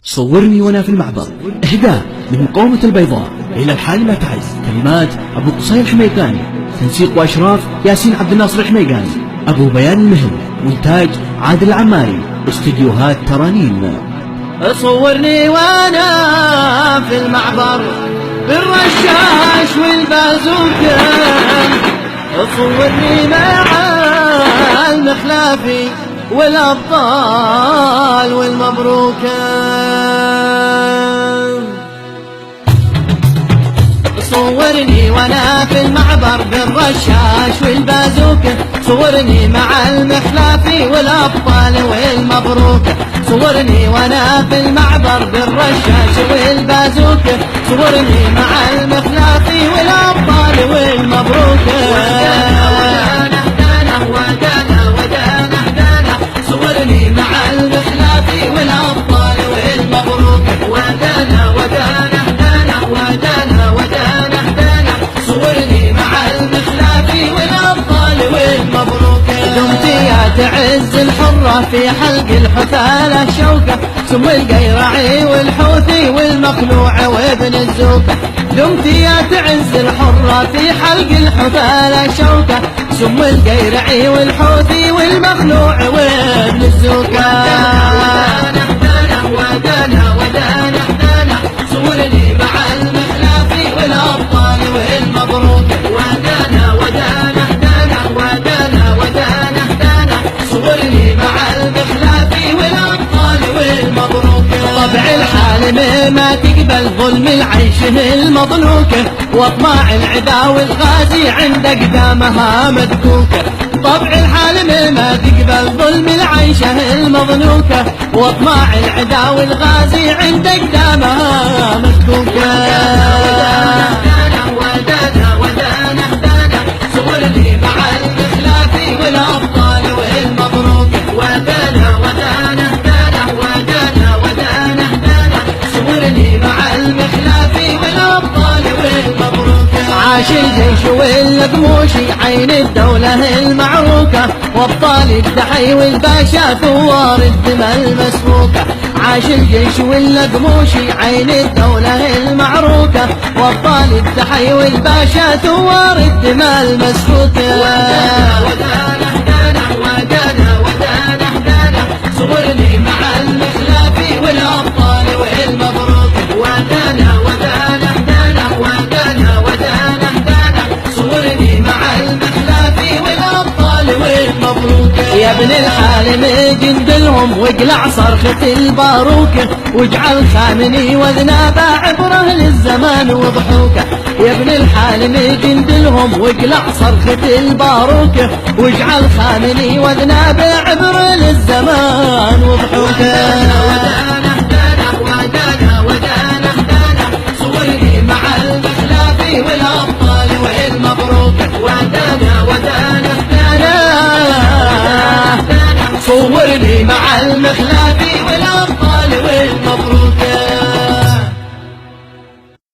صورني وانا في المعبر، اهداء من مقاومة البيضاء إلى الحالمة تعز، كلمات أبو قصير حميكاني، تنسيق وإشراف ياسين عبد الناصر الحميكاني، أبو بيان المهل، مونتاج عادل العماري، استديوهات ترانيم. صورني وانا في المعبر بالرشاش والبازوكة، صورني مع المخلافي والأبطال والمبروكة. صورني وانا في المعبر بالرشاش والبازوكة، صورني مع المخلافي والأبطال والمبروكة. صورني وانا في المعبر بالرشاش والبازوكة، صورني مع المخلافي والأبطال والمبروكة. صورني مع المخلافي والأبطال والمبروكة. ودانا ودانا هدانا ودانا ودانا هدانا، صورني مع المخلافي والأبطال والمبروكة. دمت يا تعز الحرة في حلق الحثالة شوكة، سم القيرعي والحوثي والمخلوع وابن الزوكة. دمت يا تعز الحرة في حلق الحثالة شوكة، سم القيرعي والحوثي والمخلوع وابن الزوكة. ودانا هدانا ودانا ودانا هدانا، صورني مع المخلافي والأبطال والمبروكة. ودانا ودانا هدانا ودانا ودانا هدانا، صورني مع المخلافي والأبطال والمبروكة. طبع الحالم ما تقبل ظلم العيشه المضلوكة، واطماع العدا والغازي عند اقدامها مدكوكة. طبع الحالم ما تقبل ظلم العيشه المضلوكة، واطماع العدا والغازي عند اقدامها مدكوكة. ودانا ودانا هدانا، صورني مع المخلافي والأبطال والمبروكة. ودانا ودانا هدانا ودانا ودانا هدانا، صورني مع المخلافي والأبطال والمبروكة. عاش الجيش والقموشي عين الدولة المعروكة، وابطال الدحي والباشا ثوار الدماء المسفوكة. عاش الجيش والقموشي عين الدولة المعروكة، وابطال الدحي والباشا ثوار الدماء المسفوكة. ودانا هدانا ودانا ودانا هدانا، صورني مع المخلافي والأبطال والمبروكة. ودانا ودانا هدانا ودانا ودانا هدانا، صورني مع المخلافي والأبطال والمبروكة. يا ابن الحالم جندلهم واقلع صرخة الباروكة، واجعل خامني وذناب عبره للزمان وضحوكه. يا ابن الحالم جندلهم واقلع صرخة الباروكة، واجعل خامني وذناب عبره للزمان وضحوكه. ودانا هدانا ودانا ودانا هدانا، صورني مع المخلافي والأبطال والمبروكة. ودانا ودانا هدانا، صورني مع المخلافي